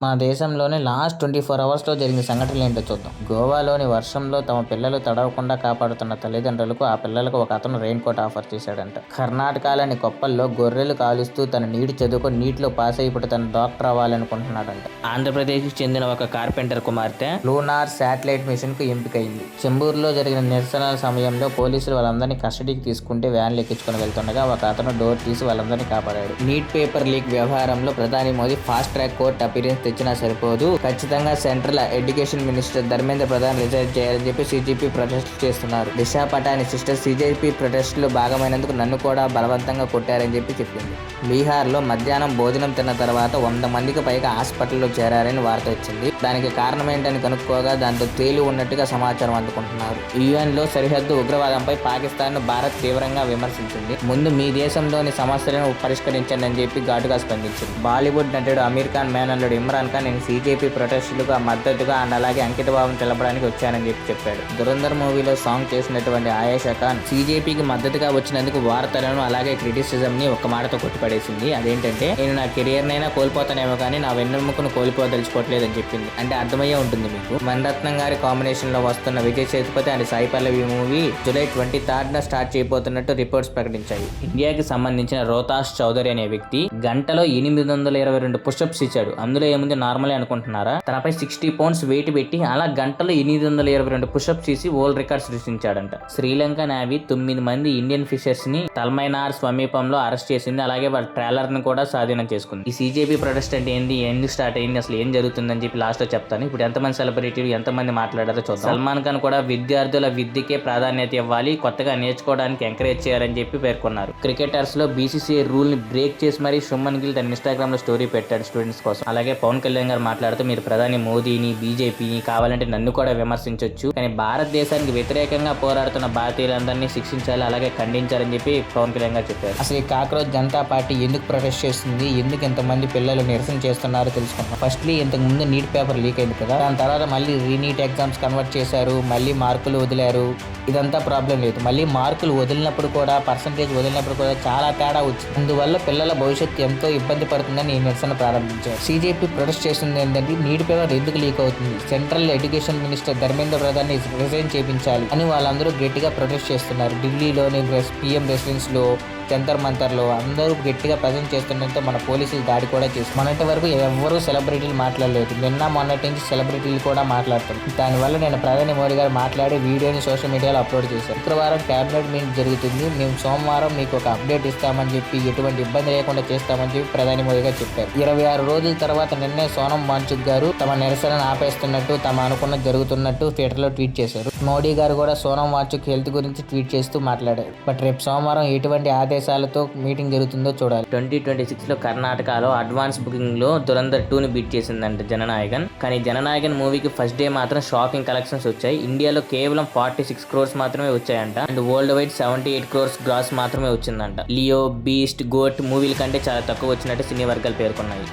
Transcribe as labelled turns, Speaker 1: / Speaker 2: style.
Speaker 1: మన దేశంలోని లాస్ట్ 24 అవర్స్‌లో జరిగిన సంఘటనలేంటో చూద్దాం. గోవాలోని వర్షంలో తమ పిల్లలు తడవకుండా కాపాడుతున్న తల్లిదండ్రులకు ఆ పిల్లలకు ఒక అతను రెయిన్ కోట్ ఆఫర్ చేశాడంట. కర్ణాటకలోని కొప్పల్లో గొర్రెలు కాలుస్తూ తన నీటి చదువుకొని నీటిలో పాస్ అయి ఇప్పుడు తను డాక్టర్ అవ్వాలనుకుంటున్నాడంట. ఆంధ్రప్రదేశ్‌కి చెందిన ఒక కార్పెంటర్ కుమార్తె లూనార్ శాటిలైట్ మిషన్‌కు ఎంపికైంది. చెంబూరులో జరిగిన నిరసనల సమయంలో పోలీసులు వాళ్ళందరినీ కస్టడీకి తీసుకుంటే వ్యాన్లు ఎక్కించుకొని వెళ్తుండగా ఒక అతను డోర్ తీసి వాళ్ళందరినీ కాపాడాడు. నీట్ పేపర్ లీక్ వ్యవహారంలో ప్రధాని Modi fast track court appearance తెచ్చినా సరిపోదు, ఖచ్చితంగా central education minister Dharmendra Pradhan resign చేయాలని చెప్పి సిజేపీ ప్రొటెస్ట్ చేస్తున్నారు. దిశా పటాని సిస్టర్ సిజేపీ ప్రొటెస్టులో భాగమైనందుకు నన్ను కూడా బలవంతంగా కొట్టారని చెప్పి చెప్పింది. బీహార్లో మధ్యాహ్నం భోజనం తిన్న తర్వాత 100 మందికి పైగా హాస్పిటల్లో చేరారని వార్త వచ్చింది. దానికి కారణం ఏంటని కనుక్కోగా దాంతో తేలి ఉన్నట్టుగా సమాచారం అందుకుంటున్నారు. యుఎన్లో సరిహద్దు ఉగ్రవాదంపై పాకిస్తాన్ ను భారత్ తీవ్రంగా విమర్శించింది. ముందు మీ దేశంలోని సమస్యలను పరిష్కరించండి అని చెప్పి ఘాటుగా స్పందించింది. బాలీవుడ్ నటుడు అమీర్ ఖాన్ మేనల్లుడు ఇమ్రాన్ ఖాన్ నేను సిజేపీ ప్రొటెస్టులకు మద్దతుగా అండ్ అలాగే అంకితభావం తెలపడానికి వచ్చానని చెప్పాడు. దురంధర్ మూవీలో సాంగ్ చేసినటువంటి ఆయేషా ఖాన్ సిజేపీకి మద్దతుగా వచ్చినందుకు వార్తలను అలాగే క్రిటిసిజం ని ఒక్క మాటతో కొట్టిపడేసింది. అదేంటంటే నేను నా కెరియర్ నైనా కోల్పోతానేమో కానీ నా వెన్నెముకను కోల్పోదలుచుకోవట్లేదని చెప్పింది. అంటే అర్థమయ్యే ఉంటుంది మీకు. మణిరత్నం గారి కాంబినేషన్ లో వస్తున్న Vijay Sethupathi and Sai Pallavi movie July 23rd start చేయబోతున్నట్టు రిపోర్ట్స్ ప్రకటించాయి. ఇండియాకి సంబంధించిన రోతాష్ చౌదరి అనే వ్యక్తి గంటలో 822 పుషప్స్ ఇచ్చాడు. అందులో ఏముంది నార్మల్ అనుకుంటున్నారా? తనపై 60 pounds వెయిట్ పెట్టి అలా గంటలో 822 పుషప్స్ చేసి వరల్డ్ రికార్డ్ సృష్టించాడంట. శ్రీలంక నేవీ 9 మంది ఇండియన్ ఫిషర్స్ ని తల్మైనార్ సమీపంలో అరెస్ట్ చేసింది. అలాగే వాళ్ళ ట్రైలర్ ని కూడా స్వాధీనం చేసుకుంది. ఈ సిజేపీ ప్రొటెస్ట్ అంటే ఏంది, ఎందుకు స్టార్ట్ అయింది, అసలు ఏం జరుగుతుందని చెప్పి లాస్ట్ లో చెప్తాను. ఇప్పుడు ఎంతమంది సెలబ్రిటీలు ఎంతమంది మాట్లాడారో చూద్దాం. సల్మాన్ ఖాన్ కూడా విద్యార్థుల విద్యకే ప్రాధాన్యత ఇవ్వాలి, కొత్తగా నేర్చుకోవడానికి ఎంకరేజ్ చేయాలని చెప్పి పేర్కొన్నారు. క్రికెటర్స్ లో బీసీసీఐ రూల్ ని బ్రేక్ చేసి మరి సుమన్ గిల్ తన ఇన్స్టాగ్రామ్ లో స్టోరీ పెట్టాడు స్టూడెంట్స్ కోసం. అలాగే పవన్ కళ్యాణ్ గారు మాట్లాడుతూ మీరు ప్రధాని మోదీని బీజేపీని కావాలంటే నన్ను కూడా విమర్శించవచ్చు, కానీ భారతదేశానికి వ్యతిరేకంగా పోరాడుతున్న భారతీయులందరినీ శిక్షించాలి అలాగే ఖండించాలని చెప్పి పవన్ కళ్యాణ్ గారు చెప్పారు. అసలు ఈ కాక్రోచ్ జనతా పార్టీ ఎందుకు ప్రొటెస్ట్ చేస్తుంది, ఎందుకు ఎంతమంది పిల్లలు నిరసన చేస్తున్నారో తెలుసుకుంటాం. ఫస్ట్లీ ఇంతకు ముందు నీట్ పేపర్ లీక్ అయింది కదా, దాని తర్వాత మళ్ళీ రీనీట్ ఎగ్జామ్స్ కన్వర్ట్ చేశారు, మళ్ళీ మార్కులు వదిలారు. ఇదంతా ప్రాబ్లం లేదు. మళ్ళీ మార్కులు వదిలినప్పుడు కూడా పర్సంటేజ్ వదిలినప్పుడు కూడా చాలా తేడా వచ్చింది. అందువల్ల పిల్లల భవిష్యత్తు ఎంతో ఇబ్బంది పడుతుందని ఈ నిరసన ప్రారంభించారు. సిజేపీ ప్రొటెస్ట్ చేసింది ఏంటంటే నీట్ పేపర్ ఎందుకు లీక్ అవుతుంది, central education minister Dharmendra Pradhan resign చేయించాలి అని వాళ్ళందరూ గట్టిగా ప్రొటెస్ట్ చేస్తున్నారు. ఢిల్లీలోని పిఎం రెసిడెన్స్ లో జంతర్ మంతర్లో అందరూ గట్టిగా ప్రజెంట్ చేస్తుండటంతో మన పోలీసులు దాడి కూడా చేస్తారు. మొన్నటి వరకు ఎవరు సెలబ్రిటీలు మాట్లాడలేదు, నిన్న మొన్నటి నుంచి సెలబ్రిటీలు కూడా మాట్లాడతారు. దానివల్ల నేను ప్రధాని మోడీ గారు మాట్లాడి వీడియోని సోషల్ మీడియాలో అప్లోడ్ చేశారు. శుక్రవారం క్యాబినెట్ మీటింగ్ జరుగుతుంది, మేము సోమవారం మీకు ఒక అప్డేట్ ఇస్తామని చెప్పి ఎటువంటి ఇబ్బంది లేకుండా చేస్తామని చెప్పి ప్రధాని మోడీ గారు చెప్పారు. 26 రోజుల తర్వాత నిన్నే సోనం వాంచుక్ గారు తమ నిరసనను ఆపేస్తున్నట్టు తమ అనుకున్నది జరుగుతున్నట్టు ట్విట్టర్ లో ట్వీట్ చేశారు. మోడీ గారు కూడా సోనం వాంచుక్ హెల్త్ గురించి ట్వీట్ చేస్తూ మాట్లాడారు. బట్ రేపు సోమవారం ఎటువంటి ఆదేశాలతో మీటింగ్ జరుగుతుందో చూడాలి. 2026లో కర్ణాటకలో అడ్వాన్స్ బుకింగ్ లో దురంధర్ 2ని బీట్ చేసిందంట జననాయకన్. కానీ జననాయకన్ మూవీకి ఫస్ట్ డే మాత్రం షాకింగ్ కలెక్షన్స్ వచ్చాయి. ఇండియాలో కేవలం 46 crores మాత్రమే వచ్చాయంట. And worldwide 78 crores gross మాత్రమే వచ్చిందంట. లియో, బీస్ట్, గోట్ మూవీల కంటే చాలా తక్కువ వచ్చినట్టు సినీ వర్గాలు పేర్కొన్నాయి.